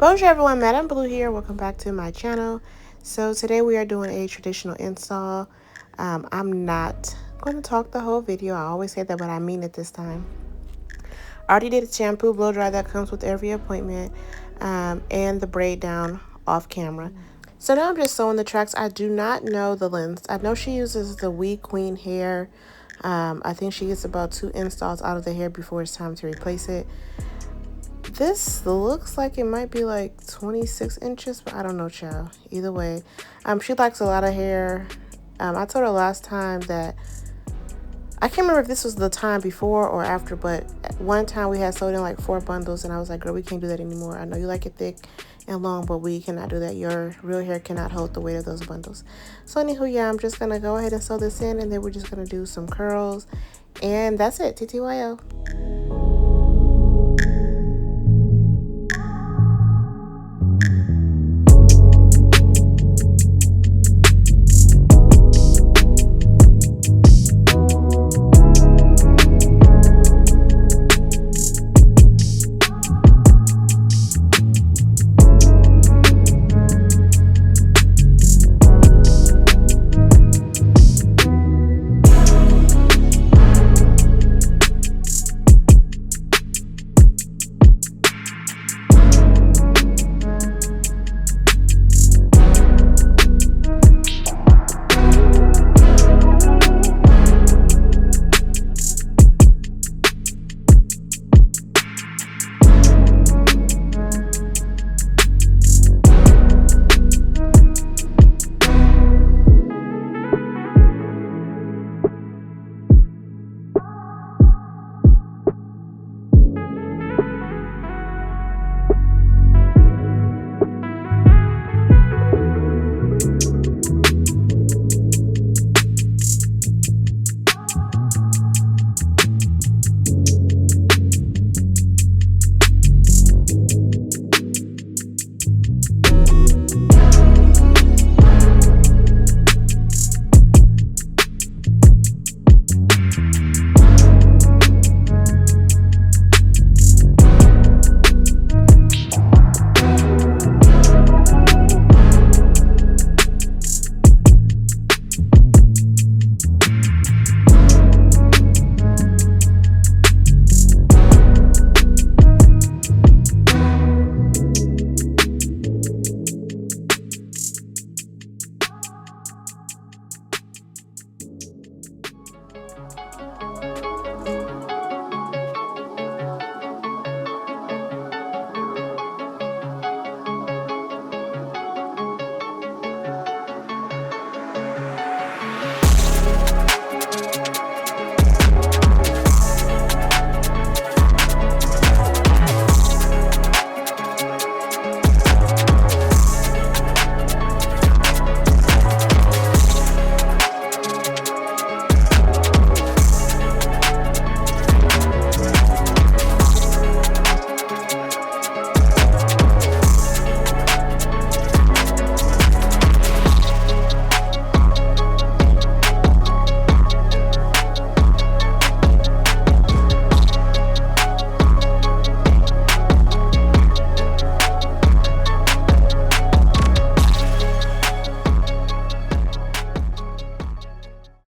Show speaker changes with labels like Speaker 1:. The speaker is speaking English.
Speaker 1: Bonjour everyone, Madam Blue here. Welcome back to my channel. So today we are doing a traditional install. I'm not going to talk the whole video. I always say that, but I mean it this time. I already did a shampoo blow dry that comes with every appointment, and the braid down off camera. So now I'm just sewing the tracks. I do not know the length. I know she uses the Wee Queen hair. I think she gets about 2 installs out of the hair before it's time to replace it. This looks like it might be like 26 inches, but I don't know, child. Either way, she likes a lot of hair. I told her last time that I can't remember if this was the time before or after, but one time we had sewed in like 4 bundles, and I was like, girl, we can't do that anymore. I know you like it thick and long, but we cannot do that. Your real hair cannot hold the weight of those bundles. So anywho, yeah, I'm just gonna go ahead and sew this in, and then we're just gonna do some curls, and that's it. TTYO.